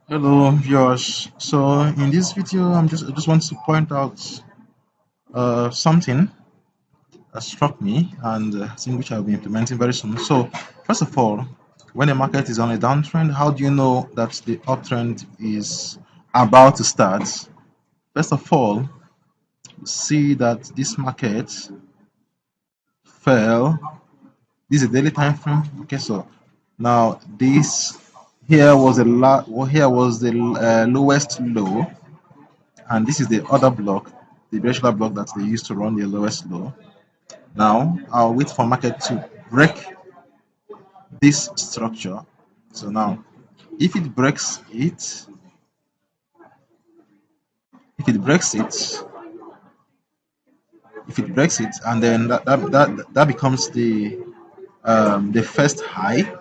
Hello viewers. So in this video, I just want to point out something that struck me and something which I'll be implementing very soon. So first of all, when the market is on a downtrend, how do you know that the uptrend is about to start? First of all, see that this market fell. This is a daily time frame. Okay, so now this here was the lowest low, and this is the other block, the regular block that they use to run the lowest low. Now I'll wait for market to break this structure. So now if it breaks it, if it breaks it, if it breaks it, and then that becomes the first high,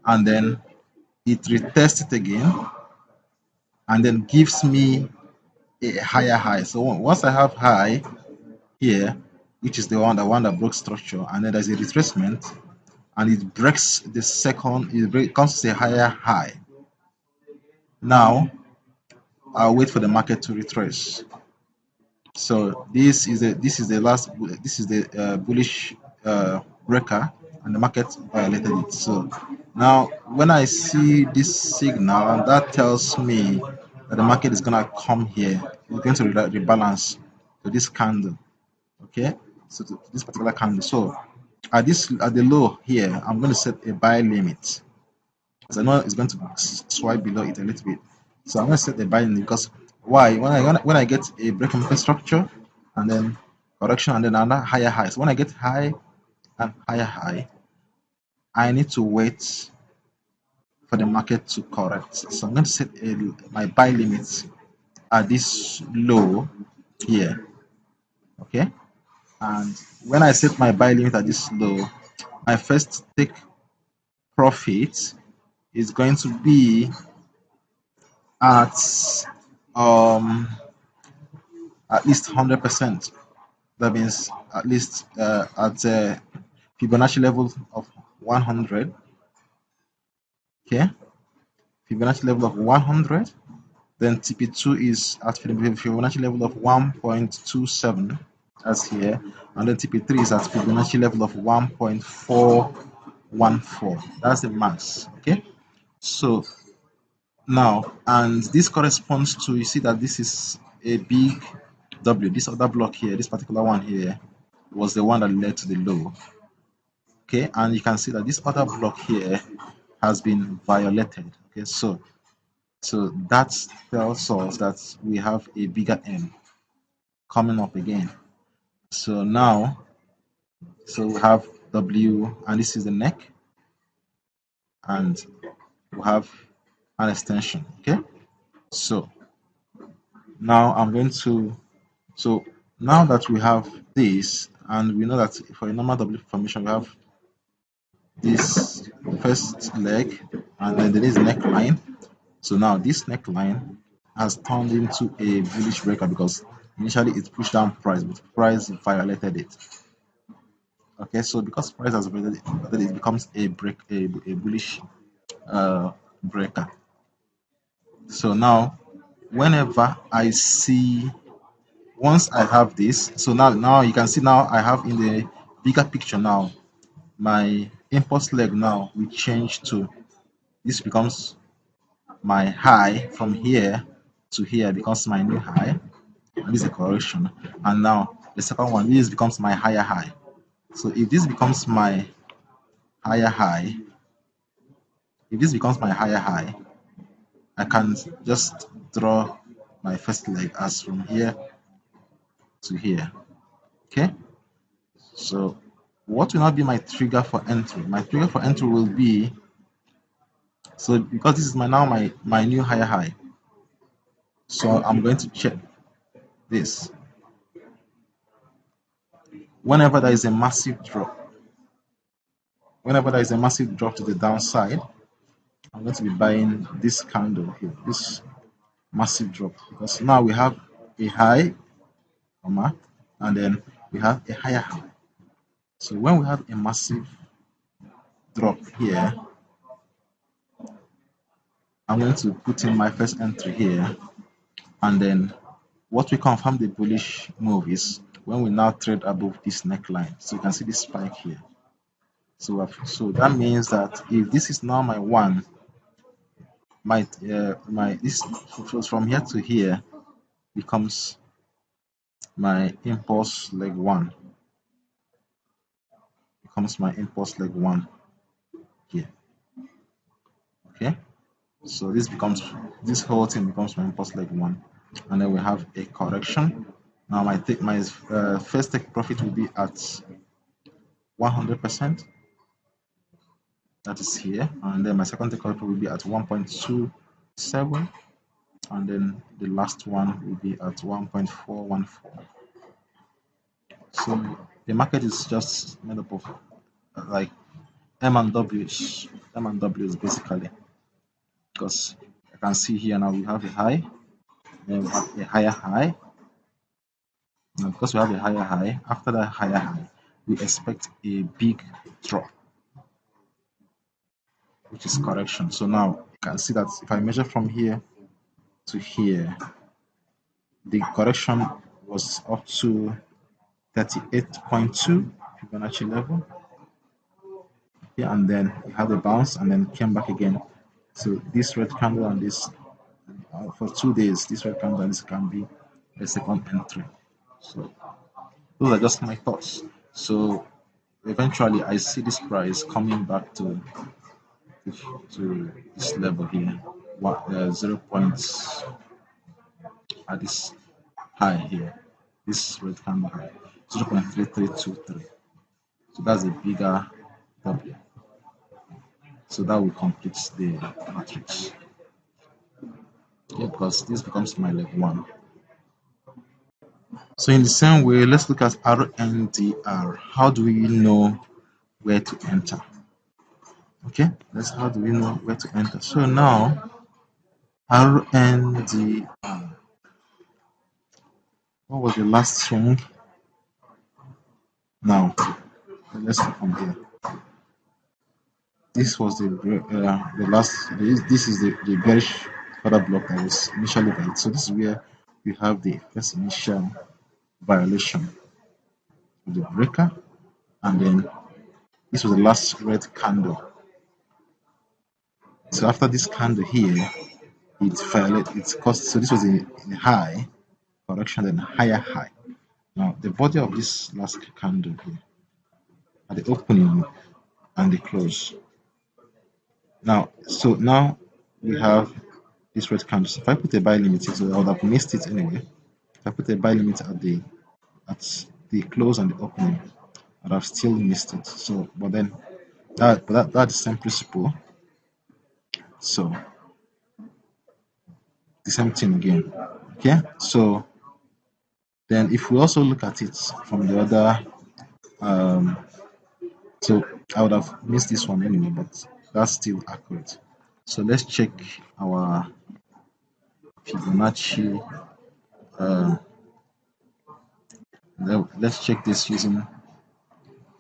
and then it retests it again, and then gives me a higher high. So once I have high here, which is the one that broke structure, and then there's a retracement, and it breaks the second, it comes to a higher high. Now I'll wait for the market to retrace. So this is the bullish breaker, and the market violated it. So now when I see this signal, that tells me that the market is gonna come here. It's going to rebalance to this candle. Okay, so to this particular candle. So at the low here, I'm going to set a buy limit, because I know it's going to swipe below it a little bit. So I'm going to set a buy limit because why? When I get a break and structure, and then correction, and then another higher high. So when I get high and higher high, I need to wait for the market to correct. So I'm going to set my buy limit at this low here. Okay, and when I set my buy limit at this low, my first take profit is going to be at um at least 100%. That means at least at Fibonacci level of 100. Okay, Fibonacci level of 100. Then TP2 is at Fibonacci level of 1.27, as here, and then TP3 is at Fibonacci level of 1.414. That's the max. Okay, so now, and this corresponds to, you see that this is a big W. This other block here, this particular one here, was the one that led to the low. Okay, and you can see that this other block here has been violated. Okay, so that tells us that we have a bigger M coming up again. So now, so we have W, and this is the neck, and we have an extension. Okay, so now I'm going to, so now that we have this, and we know that for a normal W formation we have this first leg, and then there is neckline. So now this neckline has turned into a bullish breaker because initially it pushed down price, but price violated it. Okay, so because price has violated it becomes a bullish breaker. So now whenever I see, once I have this, so now you can see, now I have in the bigger picture, now my impulse leg now will change to, this becomes my high. From here to here becomes my new high, and this is a correction. And now the second one, this becomes my higher high. So if this becomes my higher high, if this becomes my higher high, I can just draw my first leg as from here to here. Okay, so what will now be my trigger for entry? My trigger for entry will be, so because this is my new higher high, so I'm going to check this. Whenever there is a massive drop, to the downside, I'm going to be buying this candle here, this massive drop, because now we have a high, and then we have a higher high. So when we have a massive drop here, I'm going to put in my first entry here, and then what we confirm the bullish move is when we now trade above this neckline. So you can see this spike here. So that means that if this is now my one, my this from here to here becomes my impulse leg one. Becomes my impulse leg one here. Okay. So this whole thing becomes my impulse leg one, and then we have a correction. Now my first take profit will be at 100%. That is here, and then my second take profit will be at 1.27, and then the last one will be at 1.414. So the market is just made up of like M and W's. M and W's basically, because I can see here now we have a high, then we have a higher high. Now because we have a higher high, after that higher high, we expect a big drop, which is correction. So now you can see that if I measure from here to here, the correction was up to 38.2 Fibonacci level. Yeah, and then it had a bounce and then came back again. So this red candle and this for 2 days, this red candle and this can be a second entry. So those are just my thoughts. So eventually I see this price coming back to this level here, 0 points at this high here, this red candle high, 0.3323. So that's a bigger W. So that will complete the matrix. Yeah, because this becomes my leg one. So in the same way, let's look at RNDR. How do we know where to enter? Okay, how do we know where to enter? So now RNDR. What was the last swing? Now let's go from here. This was the last. This is the bearish order block that was initially valid. So this is where we have the first initial violation of the breaker, and then this was the last red candle. So after this candle here, it violated. It caused. So this was a high correction, then higher high. Now the body of this last candle here at the opening and the close. Now we have this red candle. So if I put a buy limit, so I would have missed it anyway. If I put a buy limit at the close and the opening, I'd have still missed it. So, but then that's the same principle. So the same thing again. Okay. So then if we also look at it from the other, so I would have missed this one anyway, but that's still accurate. So let's check our Fibonacci. Let's check this using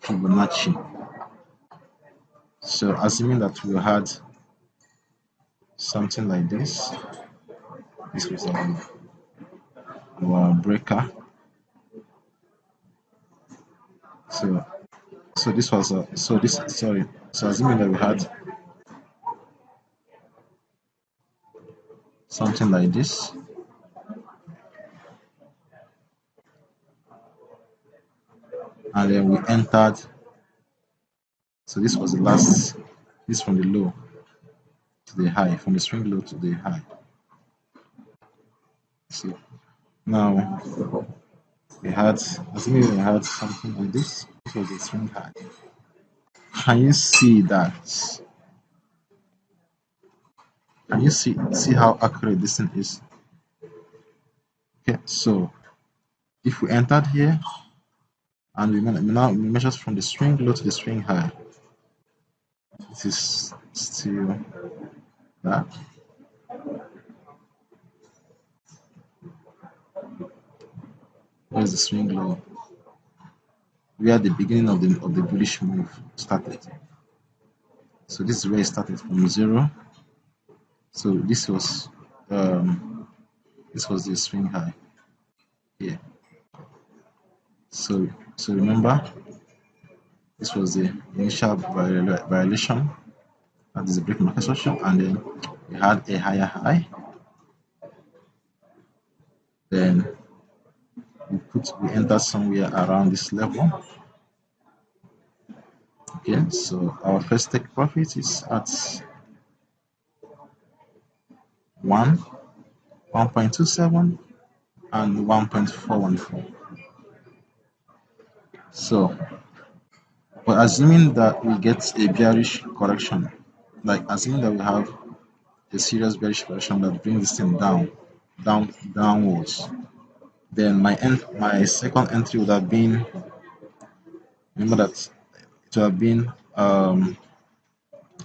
Fibonacci. So assuming that we had something like this, this was our breaker. So this was so assuming that we had something like this, and then we entered. So this was the last. This from the low to the high, from the swing low to the high. So now assuming we had something like this. This was the swing high. Can you see that? Can you see how accurate this thing is? Okay, so if we entered here and we measure from the swing low to the swing high, this is still that. Where's the swing low? Where the beginning of the bullish move started. So this is where it started, from 0 So this was the swing high here. So remember, this was the initial violation, that is the break market structure, and then we had a higher high. Then we enter somewhere around this level. Okay, so our first take profit is at 1.27 and 1.414. So but assuming that we get a bearish correction, like assuming that we have a serious bearish correction that brings this thing downwards, then my second entry would have been, remember that it would have been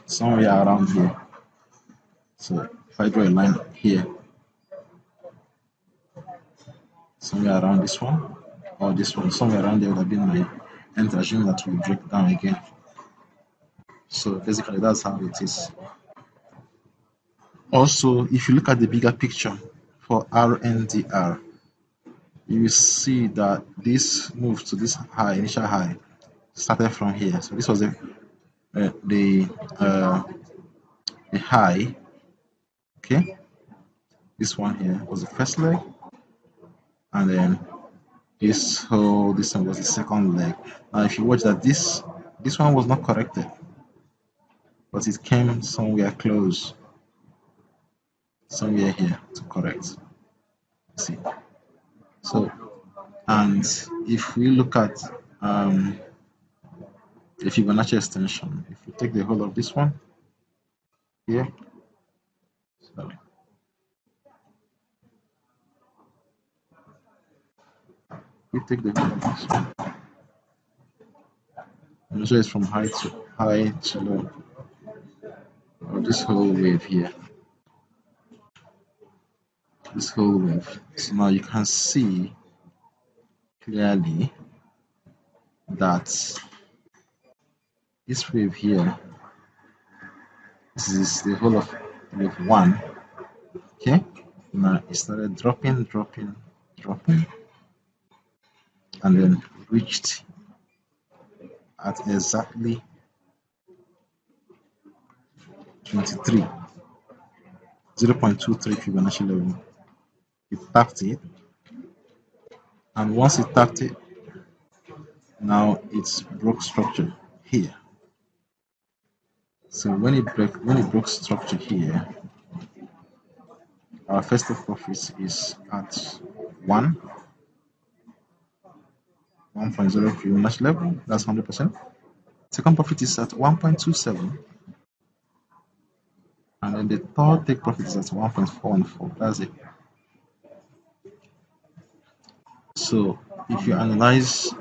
somewhere around here. So if I draw a line here, somewhere around this one or this one, somewhere around there would have been my entry, assuming that we break down again. So basically that's how it is. Also, if you look at the bigger picture for RNDR, you will see that this move to this high, initial high, started from here. So this was the high. Okay, this one here was the first leg, and then this one was the second leg. Now, if you watch that, this one was not corrected, but it came somewhere close, somewhere here to correct. See, so and if we look at the Fibonacci extension, if we take the whole of this one here, so we take the whole of this one, and so it's from high to low, or this whole wave here, this whole wave. So now you can see clearly that this wave here, this is the whole of wave 1. Okay, now it started dropping, and then reached at exactly 0.23 Fibonacci level. It tapped it, and once it tapped it, now it's broke structure here. So when it broke structure here, our first take profit is at 1.0 Fibonacci level. That's 100%. Second profit is at 1.27, and then the third take profit is at 1.414. That's it. So if you analyze,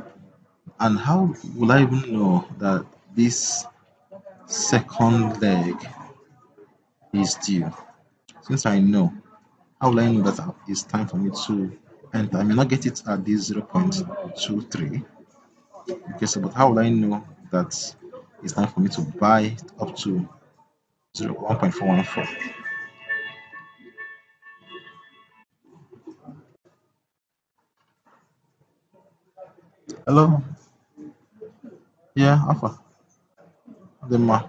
and how will I even know that this second leg is due? Since I know, how will I know that it's time for me to enter? I may not get it at this 0.23. Okay, so but how will I know that it's time for me to buy up to 1.414? Hello? Yeah, Alpha. The ma.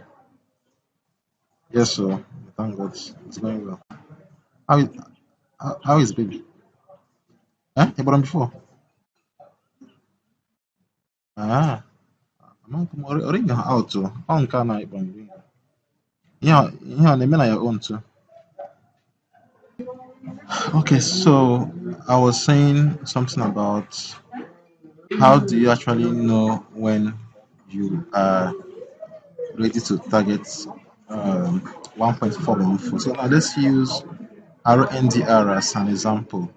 Yes, sir. Thank God. It's going well. How is, how is baby? Eh? You bought him before? Ah, I'm already out too. On can I bring? Yeah, yeah, they mean your own too. Okay, so I was saying something about how do you actually know when you are ready to target 1.414. So now let's use RNDR as an example.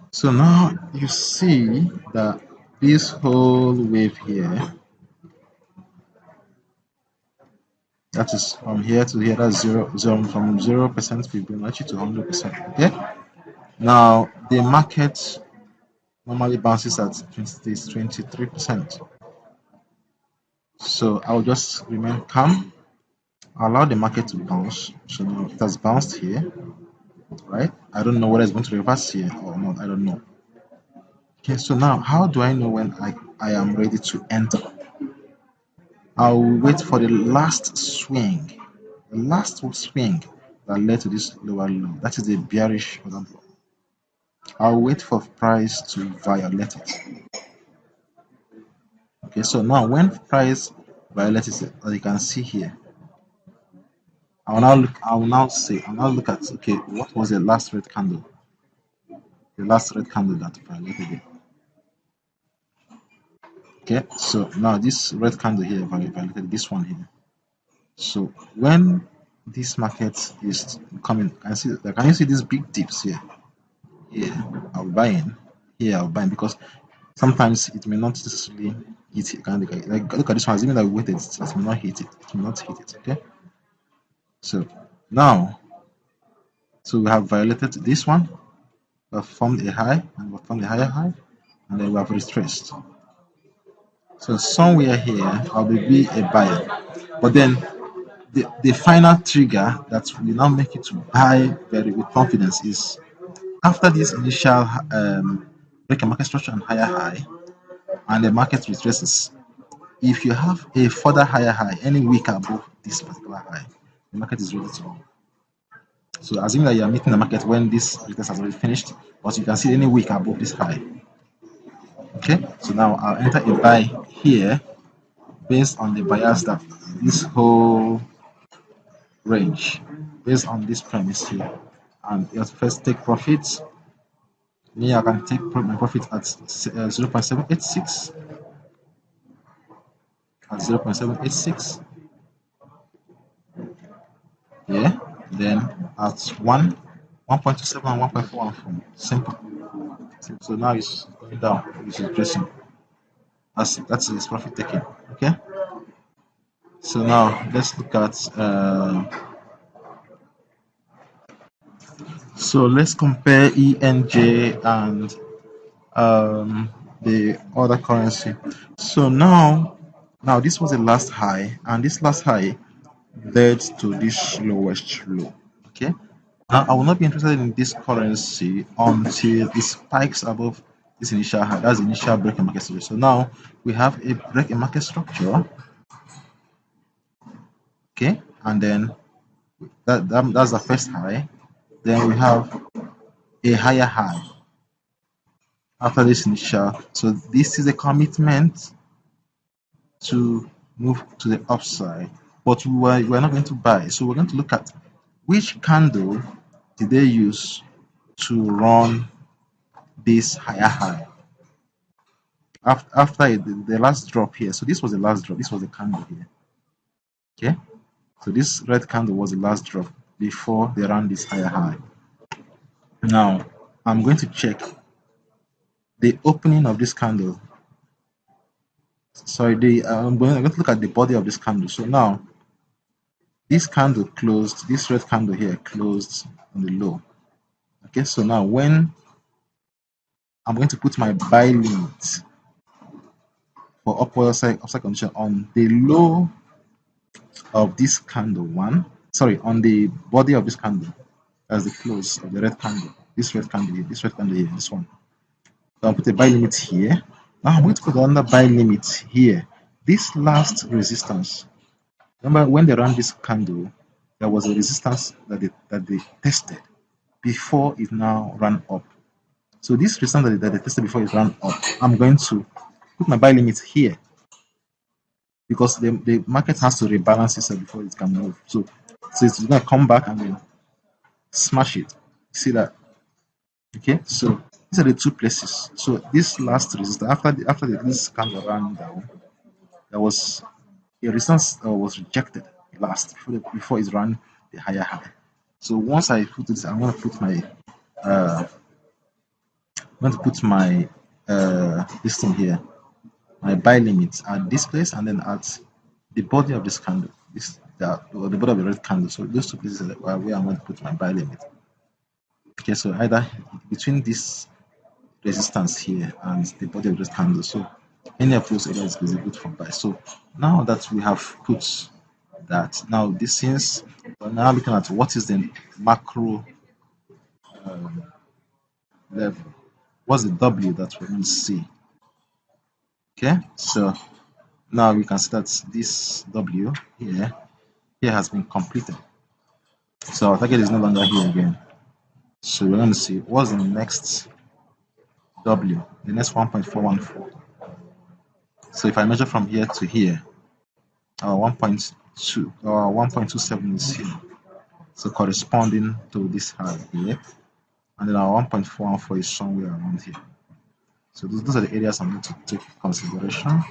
So now you see that this whole wave here, that is from here to here, that's from 0% Fibonacci to 100%. Okay. Now the market normally bounces at 23%. So I'll just remain calm allow the market to bounce. So now it has bounced here, right? I don't know whether it's going to reverse here or not. I don't know. Okay, so now how do I know when I am ready to enter? I'll wait for the last swing, the last swing that led to this lower low. That is a bearish order block. I'll wait for price to violate it. Okay, so now when price violates it, as you can see here, I'll now look at, okay, what was the last red candle? The last red candle that violated it. Okay, so now this red candle here violated this one here. So when this market is coming, can you see these big dips here? Here, I'll buy in. Here, I'll buy in because sometimes it may not necessarily hit it. Like look at this one, even that we waited, it may not hit it. It may not hit it. Okay, so now, so we have violated this one. We have formed a high, and we have formed a higher high, and then we have retraced. So somewhere here, I'll be a buyer. But then the final trigger that will now make you to buy very with confidence is after this initial break a market structure and higher high, and the market retraces. If you have a further higher high, any week above this particular high, the market is ready to go. So assuming that you are meeting the market when this retest has already finished, but you can see any week above this high. Okay, so now I'll enter a buy here based on the bias that this whole range, based on this premise here. And you first take profits. Me, I can take my profit at 0.786. At 0.786. Yeah. Then at 1.27 and 1.41. Simple. So now it's going down. It's retracing. That's its profit taking. Okay. So now let's look at. So let's compare ENJ and the other currency. So now this was the last high, and this last high led to this lowest low. Okay. Now I will not be interested in this currency until it spikes above this initial high. That's the initial break in market structure. So now we have a break in market structure. Okay, and then that's the first high. Then we have a higher high after this initial. So this is a commitment to move to the upside, but we're not going to buy. So we're going to look at which candle did they use to run this higher high after the last drop here. So this was the last drop. This was the candle here. Okay, so this red candle was the last drop before they ran this higher high. Now I'm going to check the opening of this candle. Sorry, I'm going to look at the body of this candle. So now this candle closed, this red candle here closed on the low. Okay, so now when I'm going to put my buy limit for upward upside condition on the low of this candle on the body of this candle as the close of the red candle, this red candle here, this one. So I'll put a buy limit here. Now I'm going to put another buy limit here. This last resistance. Remember when they ran this candle, there was a resistance that they tested before it now ran up. So this resistance that they tested before it ran up, I'm going to put my buy limit here because the market has to rebalance itself before it can move. So it's going to come back and then smash it. See that? Okay, so these are the two places. So this last resistance, after this candle ran down, there was a resistance that was rejected last before it ran the higher high. So once I put this, I'm going to put my this thing here, my buy limit at this place and then at the body of this candle, the body of the red candle. So those two places are where I'm going to put my buy limit. Okay, so either between this resistance here and the body of this candle. So any of those areas is good for buy. So now that we have put that. Now this is, we're now looking at what is the macro level. What's the W that we're going to see? Okay, so now we can see that this W here has been completed. So our target is no longer here again. So we're going to see what's the next W, the next 1.414. So if I measure from here to here, our 1.2 or 1.27 is here. So corresponding to this high here, and then our 1.414 is somewhere around here. So those are the areas I'm going to take into consideration.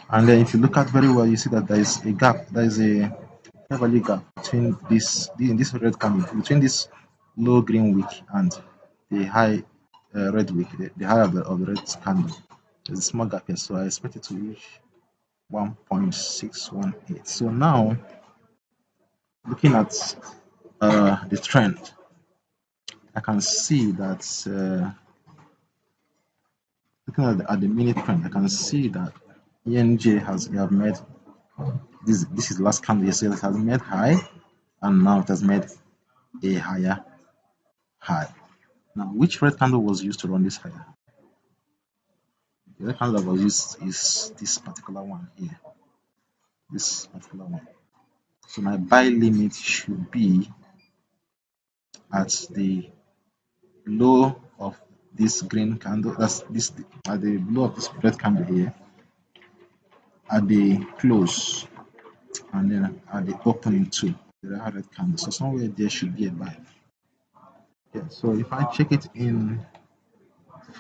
And then if you look at very well, you see that there is a gap, there is a value gap between this red candle, between this low green wick and the high red wick, the high of the red candle. There's a small gap here, so I expect it to reach 1.618. So now, looking at the trend, I can see that looking at the minute trend, I can see that ENJ has made this. This is the last candle. So it has made high, and now it has made a higher high. Now, which red candle was used to run this higher? The red candle that was used is this particular one here. This particular one. So my buy limit should be at the low of this green candle. That's this at the low of this red candle here. At the close, and then at the opening too. The red candle. So somewhere there should be a buy. Yeah. So if I check it in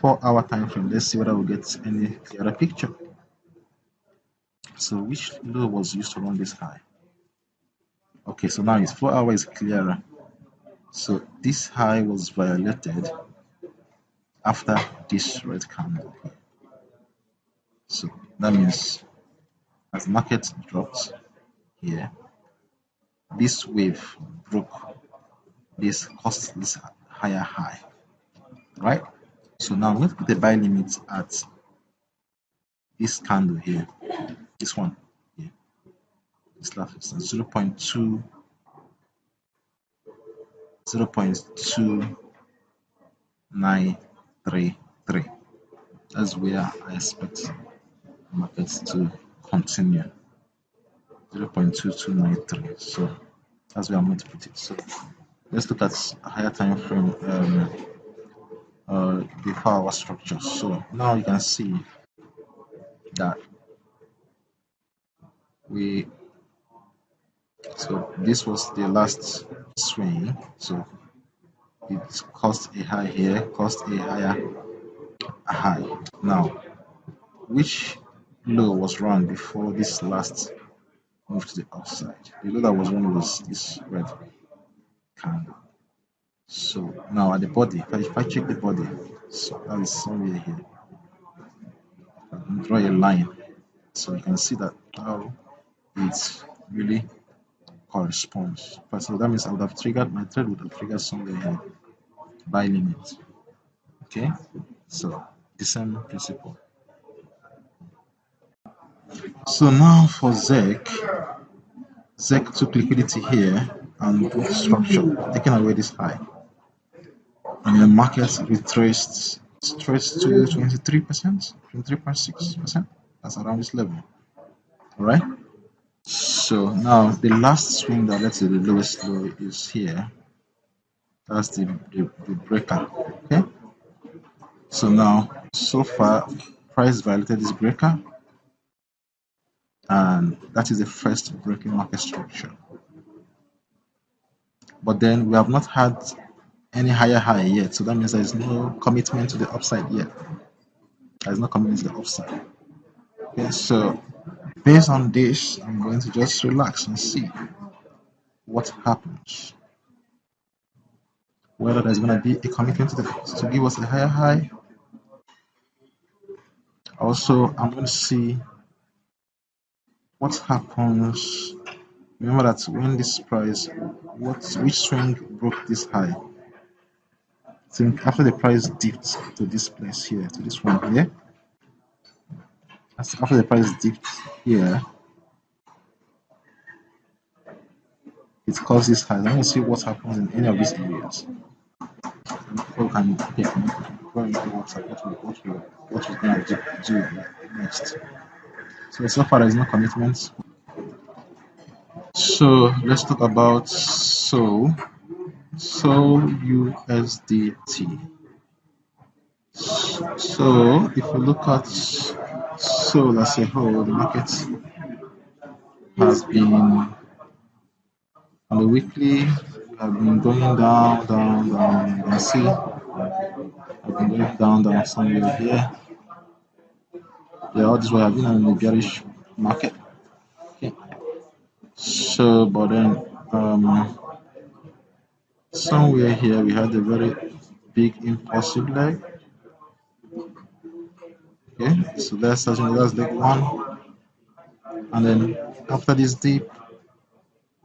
4-hour time frame, let's see whether we get any clearer picture. So which low was used to run this high? Okay, so now it's 4 hours clearer. So this high was violated after this red candle. So that means as market dropped here, this wave broke this, caused this higher high, right? So now I'm going to put the buy limit at this candle here, this one here, this last 0.2 0.2933. That's where I expect markets to continue. 0.2293. So that's where I'm going to put it. So let's look at a higher time frame, the 4-hour structure. So now you can see that so this was the last swing. So it caused a high here, caused a higher high. Now, which low was run before this last move to the upside? The low that was run was this red candle. So now at the body, if I check the body, so that is somewhere here. Draw a line, so you can see that how it really corresponds. So that means I would have triggered, my trade would have triggered somewhere here, buy limit. Okay, so the same principle. So now for ZEC took liquidity here and put structure, taking away this high. And the market retraced straight to 23%, 23.6%. That's around this level. Alright. So now the last swing that led to the lowest low is here. That's the breaker. Okay. So now so far price violated this breaker, and that is the first breaking market structure. But then we have not had any higher high yet, so that means there is no commitment to the upside yet. There is no commitment to the upside. Okay, so based on this, I'm going to just relax and see what happens. Whether there's going to be a commitment to give us a higher high. Also, I'm going to see what happens. Remember that when this price, which swing broke this high? So after the price dipped to this place here, to this one here. After the price dipped here, it causes high. Let me see what happens in any of these areas. Before we can pick before we know what we're gonna do next. So far there is no commitment. So let's talk about USDT. So if you look at Sol as a whole, the market has been on the weekly. We have been going down, down, down. You can see I've been going down, down somewhere here. Yeah, all this way have been in a bearish market. Okay. So, but then somewhere here we had a very big impulsive leg. Okay, so that's leg one, and then after this dip,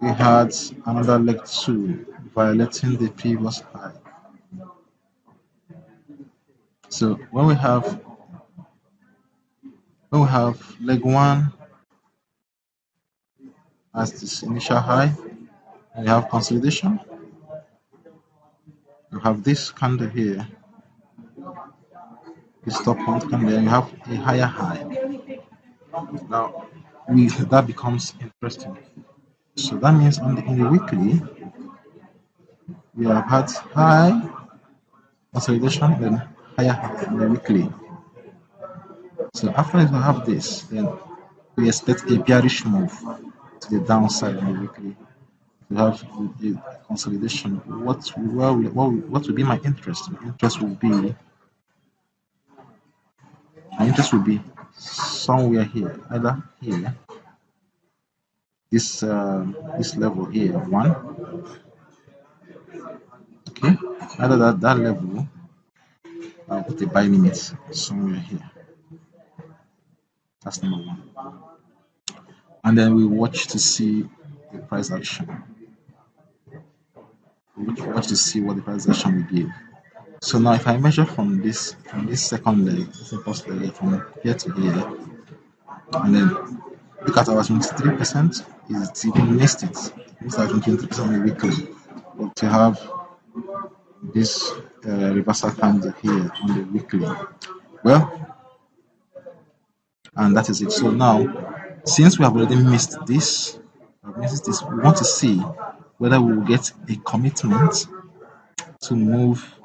we had another leg two violating the previous high. So when we have leg one as this initial high, and we have consolidation. You have this candle here, this top point candle, and you have a higher high. Now, that becomes interesting. So that means in the weekly, we have had high consolidation, then higher high in the weekly. So after we have this, then we expect a bearish move to the downside in the weekly. We have a consolidation. What will be my interest? My interest will be somewhere here, either here, this level here, one. Okay, either that level. I'll put a buy limit somewhere here. That's number one. And then we watch to see the price action. We watch to see what the price action will give. So now if I measure from this second leg, this first leg from here to here, and then look at our 23%, it's even missed it. It's like 23% in the weekly. But to have this reversal candle here on the weekly, well, and that is it. So now, since we have already missed this, we want to see whether we will get a commitment to move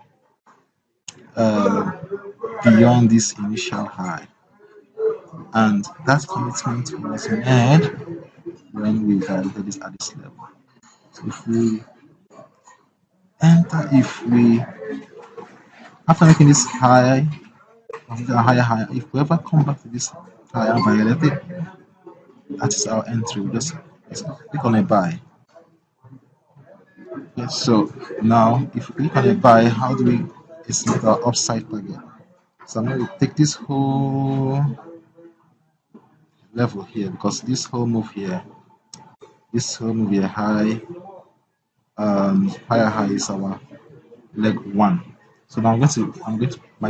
beyond this initial high. And that commitment was made when we violated this at this level. So after making this high, higher, if we ever come back to this high and violate it, that is our entry. We just click on a buy. Okay, so now if we click on a buy, how do we estimate our upside target? So I'm going to take this whole level here, because this whole move here higher high is our leg one. So now my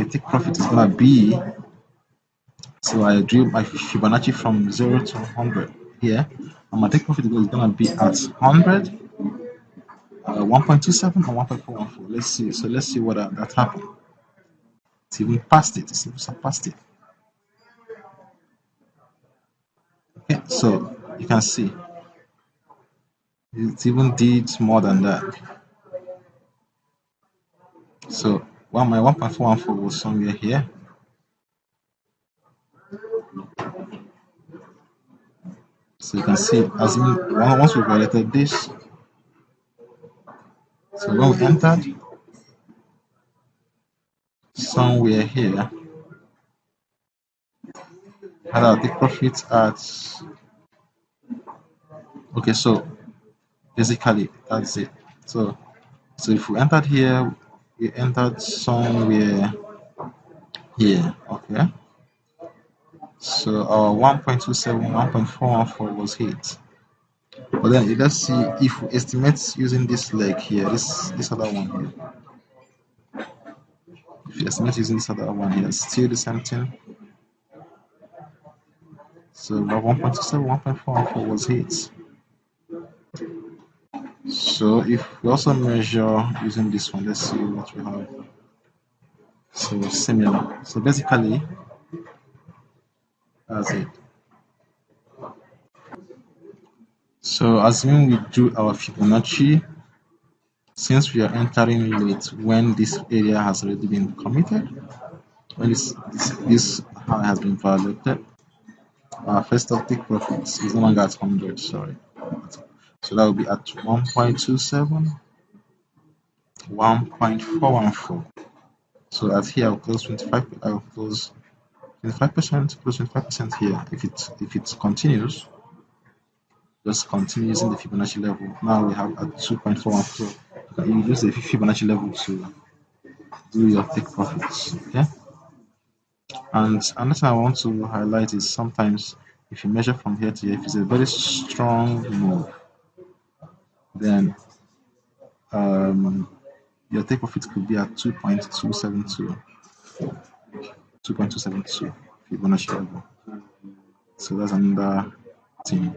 take profit is gonna be, so I drew my Fibonacci from 0 to 100 here, and my take profit is gonna be at 100, 1.27 and 1.414. Let's see. So let's see what that happened. It's even past it. It's even surpassed it. Okay, so you can see it even did more than that. So my 1.414 was somewhere here. So you can see, as once we violated this, so when we entered somewhere here, had our take profit at, okay, so basically that's it. So if we entered here, we entered somewhere here, okay. So our 1.27, 1.414 was hit. But then let's see if we estimate using this leg here, this other one here. If you estimate using this other one here, still the same thing. So our 1.27, 1.414 was hit. So if we also measure using this one, let's see what we have. So similar. So basically, that's it. So assuming we do our Fibonacci, since we are entering late when this area has already been committed, when this high has been violated, our first take profits is no longer at 100, sorry. So that will be at 1.27, 1.414. So at here I'll close 25, I'll close 25%, close 25% here. If it continues, just continue using the Fibonacci level. Now we have at 2.414. You use the Fibonacci level to do your take profits. Okay. And another thing I want to highlight is sometimes if you measure from here to here, if it's a very strong move, then your take profit could be at 2.272, 2.272 Fibonacci level. So that's another thing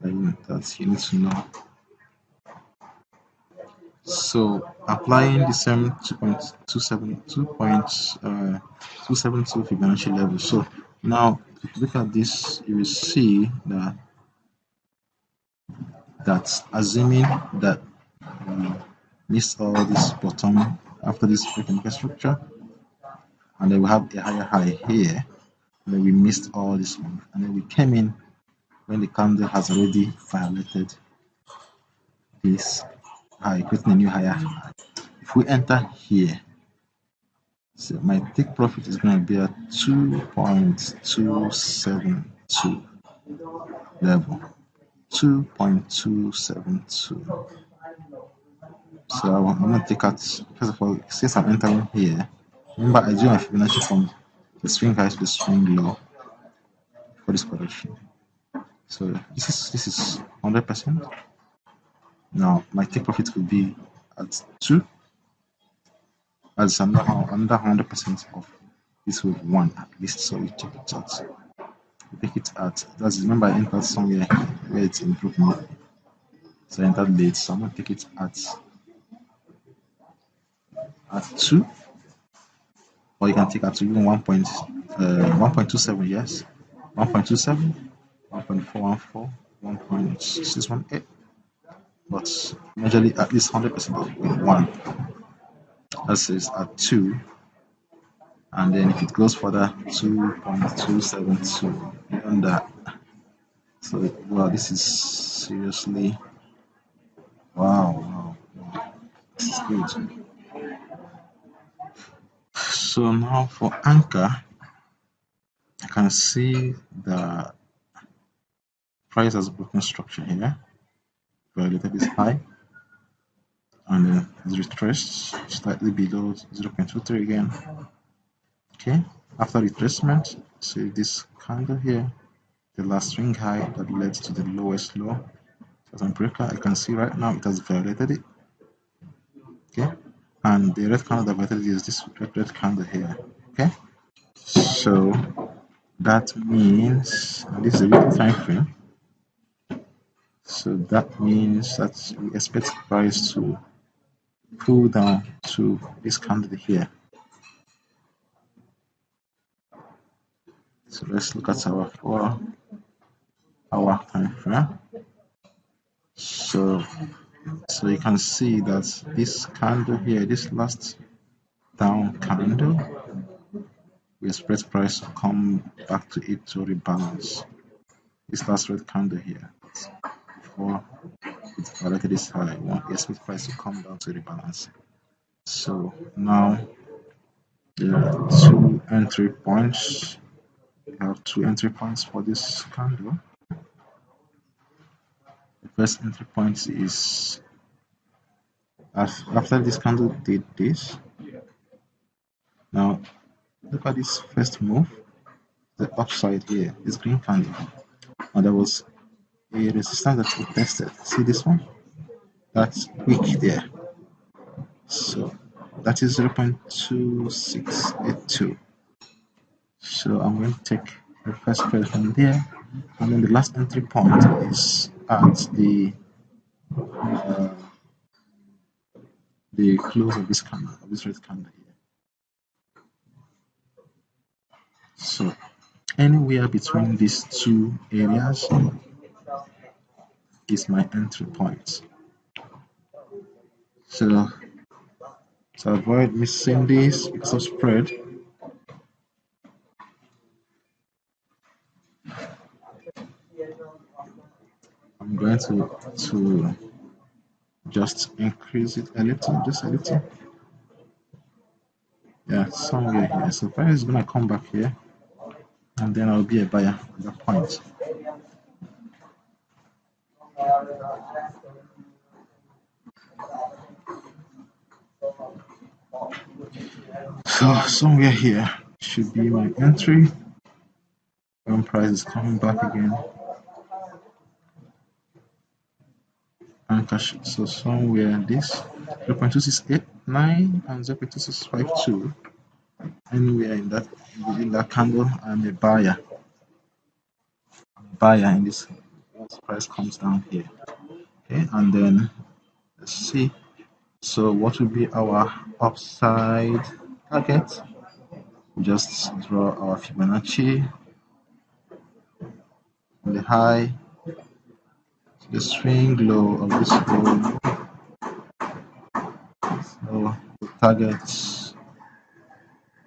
that you need to know. So applying the same 2.272 Fibonacci level. So now if you look at this, you will see that assuming that we missed all this bottom after this frequency structure, and then we have a higher high here, and then we missed all this one, and then we came in when the candle has already violated this high, creating a new higher high. If we enter here, so my take profit is going to be at 2.272 level. 2.272. So I'm going to take out, first of all, since I'm entering here, remember I do my Fibonacci from the swing high to the swing low for this correction. So this is 100%. Now my take profit will be at 2, as another 100% of this will 1 at least. So we check it out. We take it at, that's, remember I entered somewhere where it's improvement. So I entered late, so I'm going to take it at 2, or you can take up to even 1.27, yes, 1.27, 1.414, 1.618, but majorly at least 100% of 1. That is at 2, and then if it goes further, 2.272, beyond that. So wow, this is seriously wow, this is good. So now for anchor, I can see the price has broken structure here, violated this high, and then it's retraced slightly below 0.23 again. Okay, after retracement, see this candle here, the last swing high that led to the lowest low as a breaker. I can see right now it has violated it. Okay, and the red candle that violated it is this red candle here. Okay, so that means, and this is a weekly time frame, so that means that we expect price to pull down to this candle here. So let's look at our 4-hour time frame. So you can see that this candle here, this last down candle, we expect price to come back to it to rebalance. This last red candle here, before it violated this high, we expect price to come down to rebalance. So now there are 2 entry points. We have 2 entry points for this candle. The first entry point is after this candle did this. Now look at this first move, the upside here, this green candle. Now there was a resistance that we tested. See this one? That's weak there. So that is 0.2682. So I'm going to take the first trade from there, and then the last entry point is at the uh, the close of this candle, of this red candle here. So anywhere between these two areas is my entry point. So to avoid missing this because of spread, I'm going to just increase it a little, just a little. Yeah, somewhere here. So price is gonna come back here, and then I'll be a buyer at that point. So somewhere here should be my entry. When price is coming back again, and cash. So somewhere this 0.2689 and 0.2652. Anywhere in that within that candle, I'm a buyer. Buyer in this once price comes down here. Okay, and then let's see. So what will be our upside target? We just draw our Fibonacci, the high, the swing low of this goal. So the targets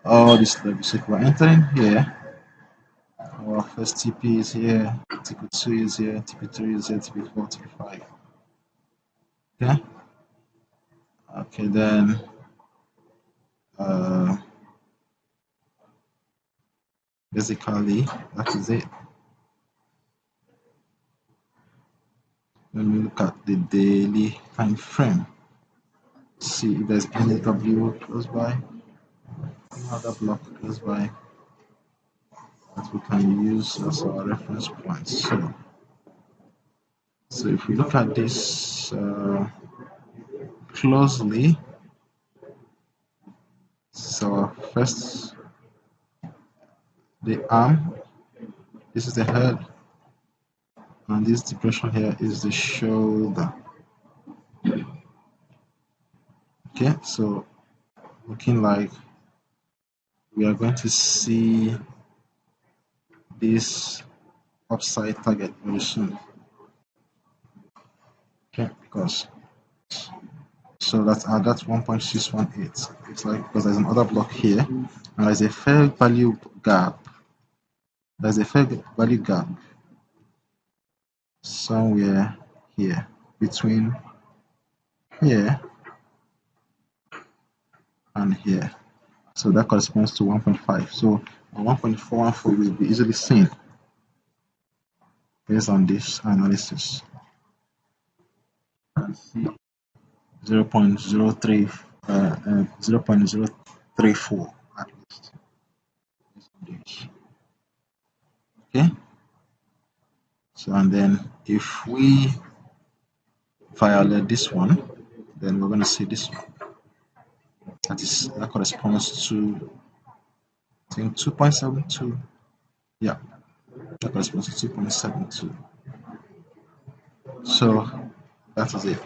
all this level. So if we're entering here, our first TP is here, TP2 is here, TP3 is here, TP4, TP5. Okay. Okay, then basically that is it. When we look at the daily time frame, see if there's any W close by, another block close by that we can use as our reference point. So if we look at this closely, so first the arm, this is the head, and this depression here is the shoulder. Okay, so looking like we are going to see this upside target very soon. Okay, because so that's 1.618. It's like because there's another block here, and there's a fair value gap. There's a fair value gap somewhere here between here and here. So that corresponds to 1.5. So 1.414 will be easily seen based on this analysis. 0.03, 0.034 at least. Okay. So and then if we violate this one, then we're going to see this one. That corresponds to I think 2.72. Yeah, that corresponds to 2.72. So that is it.